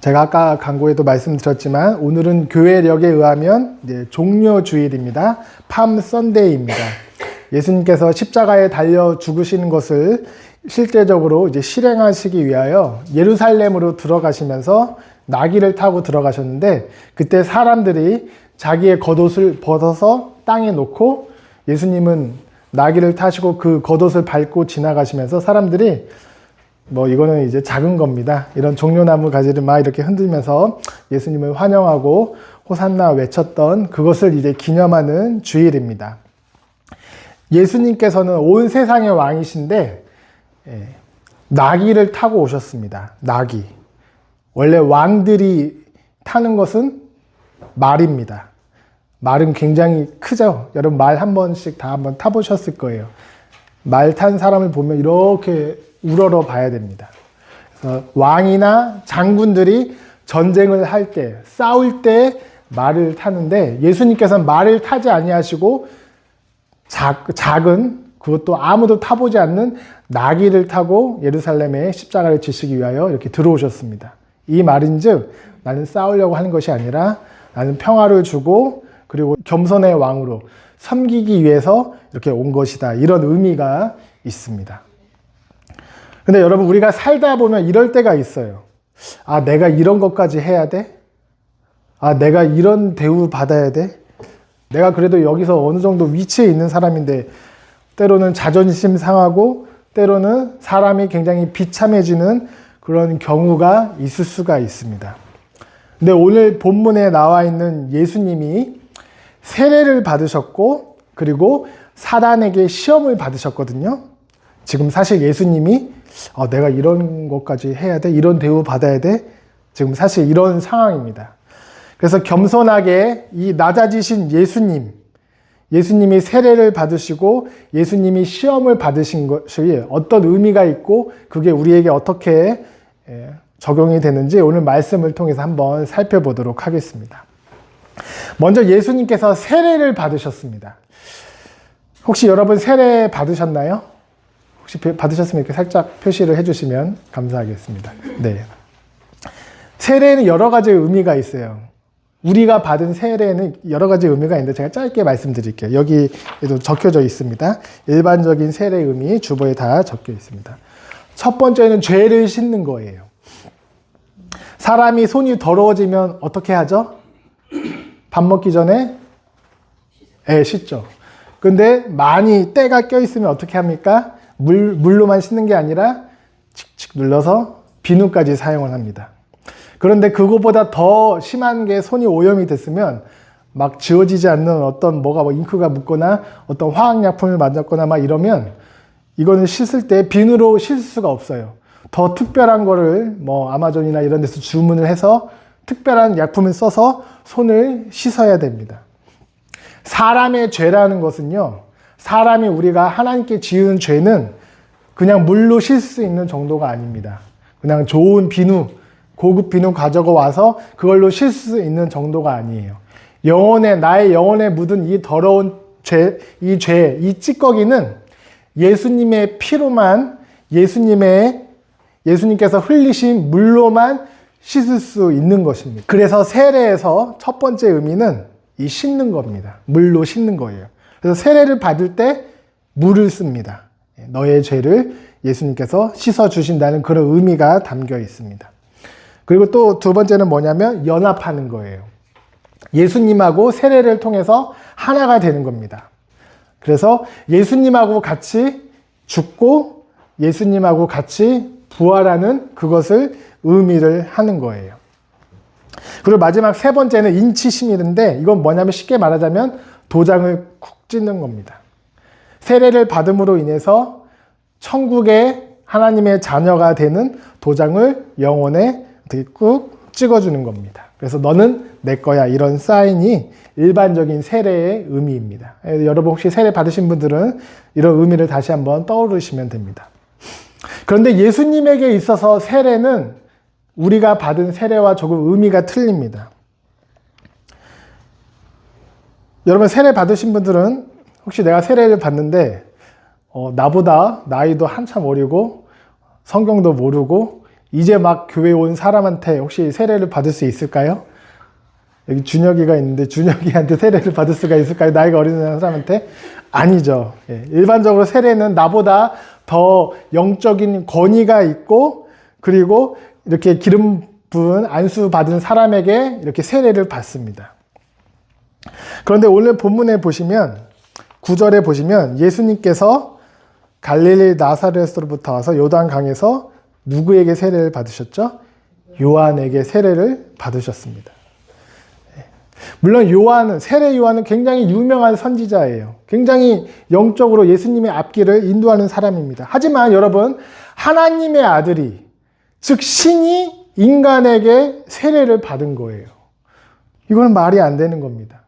제가 아까 광고에도 말씀드렸지만 오늘은 교회력에 의하면 이제 종료주일입니다. 팜 선데이입니다. 예수님께서 십자가에 달려 죽으시는 것을 실제적으로 이제 실행하시기 위하여 예루살렘으로 들어가시면서 나귀를 타고 들어가셨는데, 그때 사람들이 자기의 겉옷을 벗어서 땅에 놓고 예수님은 나귀를 타시고 그 겉옷을 밟고 지나가시면서 사람들이 이거는 이제 작은 겁니다, 이런 종려나무 가지를 막 이렇게 흔들면서 예수님을 환영하고 호산나 외쳤던 그것을 이제 기념하는 주일입니다. 예수님께서는 온 세상의 왕이신데 나귀를 타고 오셨습니다. 나귀. 원래 왕들이 타는 것은 말입니다. 말은 굉장히 크죠. 여러분 말 한 번씩 다 한번 타보셨을 거예요. 말 탄 사람을 보면 이렇게 우러러 봐야 됩니다. 그래서 왕이나 장군들이 전쟁을 할 때, 싸울 때 말을 타는데, 예수님께서는 말을 타지 아니하시고 작은, 그것도 아무도 타보지 않는 나귀를 타고 예루살렘에 십자가를 지시기 위하여 이렇게 들어오셨습니다. 이 말인즉 나는 싸우려고 하는 것이 아니라 나는 평화를 주고 그리고 겸손의 왕으로 섬기기 위해서 이렇게 온 것이다, 이런 의미가 있습니다. 근데 여러분, 우리가 살다 보면 이럴 때가 있어요. 아, 내가 이런 것까지 해야 돼? 아, 내가 이런 대우 받아야 돼? 내가 그래도 여기서 어느 정도 위치에 있는 사람인데, 때로는 자존심 상하고 때로는 사람이 굉장히 비참해지는 그런 경우가 있을 수가 있습니다. 근데 오늘 본문에 나와 있는 예수님이 세례를 받으셨고 그리고 사단에게 시험을 받으셨거든요. 지금 사실 예수님이 내가 이런 것까지 해야 돼? 이런 대우 받아야 돼? 지금 사실 이런 상황입니다. 그래서 겸손하게 이 낮아지신 예수님이 세례를 받으시고 예수님이 시험을 받으신 것이 어떤 의미가 있고 그게 우리에게 어떻게 적용이 되는지 오늘 말씀을 통해서 한번 살펴보도록 하겠습니다. 먼저 예수님께서 세례를 받으셨습니다. 혹시 여러분 세례 받으셨나요? 혹시 받으셨으면 이렇게 살짝 표시를 해주시면 감사하겠습니다. 네. 세례는 여러 가지 의미가 있어요. 우리가 받은 세례는 여러 가지 의미가 있는데 제가 짧게 말씀드릴게요. 여기에도 적혀져 있습니다. 일반적인 세례 의미 주보에 다 적혀 있습니다. 첫 번째는 죄를 씻는 거예요. 사람이 손이 더러워지면 어떻게 하죠? 밥 먹기 전에 씻죠. 근데 많이 때가 껴있으면 어떻게 합니까? 물로만 씻는 게 아니라 칙칙 눌러서 비누까지 사용을 합니다. 그런데 그거보다 더 심한 게 손이 오염이 됐으면 막 지워지지 않는 어떤 잉크가 묻거나 어떤 화학약품을 맞았거나 막 이러면 이거는 씻을 때 비누로 씻을 수가 없어요. 더 특별한 거를 아마존이나 이런 데서 주문을 해서 특별한 약품을 써서 손을 씻어야 됩니다. 사람의 죄라는 것은요, 사람이 우리가 하나님께 지은 죄는 그냥 물로 씻을 수 있는 정도가 아닙니다. 그냥 좋은 비누, 고급 비누 가져가 와서 그걸로 씻을 수 있는 정도가 아니에요. 나의 영혼에 묻은 이 더러운 죄, 이 찌꺼기는 예수님의 피로만, 예수님께서 흘리신 물로만 씻을 수 있는 것입니다. 그래서 세례에서 첫 번째 의미는 이 씻는 겁니다. 물로 씻는 거예요. 그래서 세례를 받을 때 물을 씁니다. 너의 죄를 예수님께서 씻어주신다는 그런 의미가 담겨 있습니다. 그리고 또 두 번째는 뭐냐면 연합하는 거예요. 예수님하고 세례를 통해서 하나가 되는 겁니다. 그래서 예수님하고 같이 죽고 예수님하고 같이 부활하는 그것을 의미를 하는 거예요. 그리고 마지막 세 번째는 인치심이는데, 이건 뭐냐면 쉽게 말하자면 도장을 쿡 찍는 겁니다. 세례를 받음으로 인해서 천국의 하나님의 자녀가 되는 도장을 영혼에 꾹 찍어주는 겁니다. 그래서 너는 내 거야, 이런 사인이 일반적인 세례의 의미입니다. 여러분 혹시 세례 받으신 분들은 이런 의미를 다시 한번 떠오르시면 됩니다. 그런데 예수님에게 있어서 세례는 우리가 받은 세례와 조금 의미가 틀립니다. 여러분 세례 받으신 분들은 혹시 내가 세례를 받는데 나보다 나이도 한참 어리고 성경도 모르고 이제 막 교회 온 사람한테 혹시 세례를 받을 수 있을까요? 여기 준혁이가 있는데 준혁이한테 세례를 받을 수가 있을까요? 나이가 어린 사람한테? 아니죠. 예, 일반적으로 세례는 나보다 더 영적인 권위가 있고 그리고 이렇게 기름 부은 안수 받은 사람에게 이렇게 세례를 받습니다. 그런데 오늘 본문에 보시면 9절에 보시면 예수님께서 갈릴리 나사렛으로부터 와서 요단강에서 누구에게 세례를 받으셨죠? 요한에게 세례를 받으셨습니다. 물론 세례 요한은 굉장히 유명한 선지자예요. 굉장히 영적으로 예수님의 앞길을 인도하는 사람입니다. 하지만 여러분, 하나님의 아들이, 즉 신이 인간에게 세례를 받은 거예요. 이건 말이 안 되는 겁니다.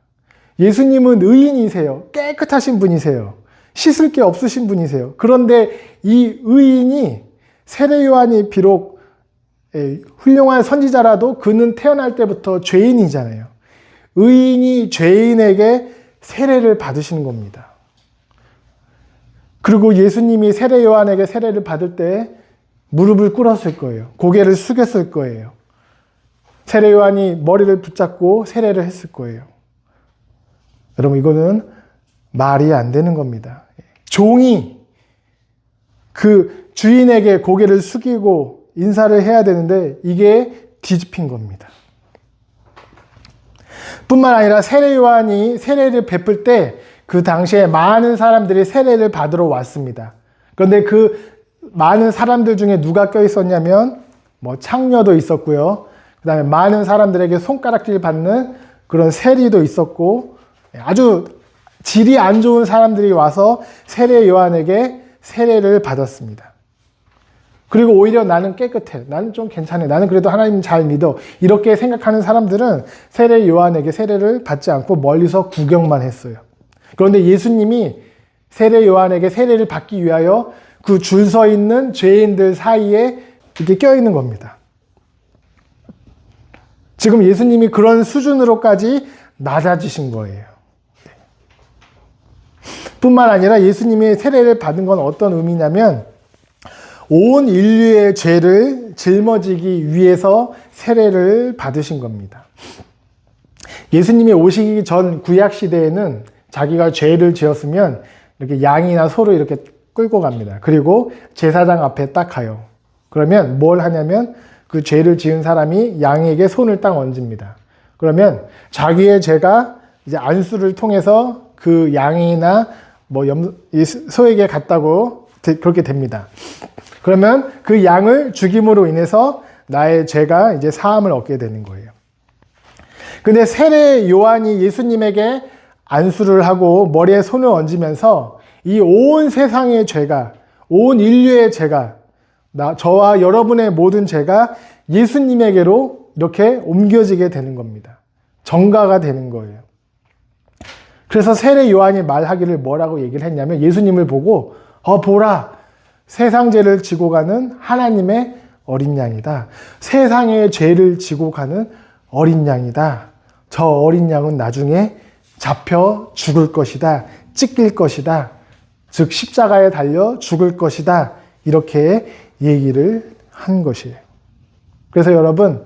예수님은 의인이세요. 깨끗하신 분이세요. 씻을 게 없으신 분이세요. 그런데 이 의인이, 세례 요한이 비록 훌륭한 선지자라도 그는 태어날 때부터 죄인이잖아요. 의인이 죄인에게 세례를 받으시는 겁니다. 그리고 예수님이 세례 요한에게 세례를 받을 때 무릎을 꿇었을 거예요. 고개를 숙였을 거예요. 세례 요한이 머리를 붙잡고 세례를 했을 거예요. 여러분, 이거는 말이 안 되는 겁니다. 종이 그 주인에게 고개를 숙이고 인사를 해야 되는데 이게 뒤집힌 겁니다. 뿐만 아니라 세례 요한이 세례를 베풀 때 그 당시에 많은 사람들이 세례를 받으러 왔습니다. 그런데 그 많은 사람들 중에 누가 껴 있었냐면 창녀도 있었고요. 그 다음에 많은 사람들에게 손가락질 받는 그런 세리도 있었고 아주 질이 안 좋은 사람들이 와서 세례 요한에게 세례를 받았습니다. 그리고 오히려 나는 깨끗해. 나는 좀 괜찮아. 나는 그래도 하나님 잘 믿어. 이렇게 생각하는 사람들은 세례 요한에게 세례를 받지 않고 멀리서 구경만 했어요. 그런데 예수님이 세례 요한에게 세례를 받기 위하여 그 줄 서 있는 죄인들 사이에 이렇게 껴있는 겁니다. 지금 예수님이 그런 수준으로까지 낮아지신 거예요. 뿐만 아니라 예수님이 세례를 받은 건 어떤 의미냐면 온 인류의 죄를 짊어지기 위해서 세례를 받으신 겁니다. 예수님이 오시기 전 구약 시대에는 자기가 죄를 지었으면 이렇게 양이나 소를 이렇게 끌고 갑니다. 그리고 제사장 앞에 딱 가요. 그러면 뭘 하냐면 그 죄를 지은 사람이 양에게 손을 딱 얹습니다. 그러면 자기의 죄가 이제 안수를 통해서 그 양이나 소에게 갔다고 그렇게 됩니다. 그러면 그 양을 죽임으로 인해서 나의 죄가 이제 사함을 얻게 되는 거예요. 근데 세례 요한이 예수님에게 안수를 하고 머리에 손을 얹으면서 이 온 세상의 죄가, 온 인류의 죄가, 저와 여러분의 모든 죄가 예수님에게로 이렇게 옮겨지게 되는 겁니다. 전가가 되는 거예요. 그래서 세례 요한이 말하기를 뭐라고 얘기를 했냐면 예수님을 보고 보라, 세상 죄를 지고 가는 하나님의 어린 양이다. 세상의 죄를 지고 가는 어린 양이다. 저 어린 양은 나중에 잡혀 죽을 것이다. 찢길 것이다. 즉 십자가에 달려 죽을 것이다. 이렇게 얘기를 한 것이에요. 그래서 여러분,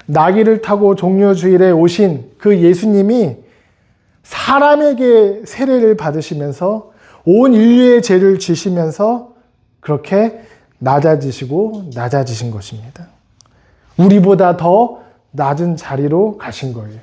나귀를 타고 종려주일에 오신 그 예수님이 사람에게 세례를 받으시면서 온 인류의 죄를 지시면서 그렇게 낮아지시고 낮아지신 것입니다. 우리보다 더 낮은 자리로 가신 거예요.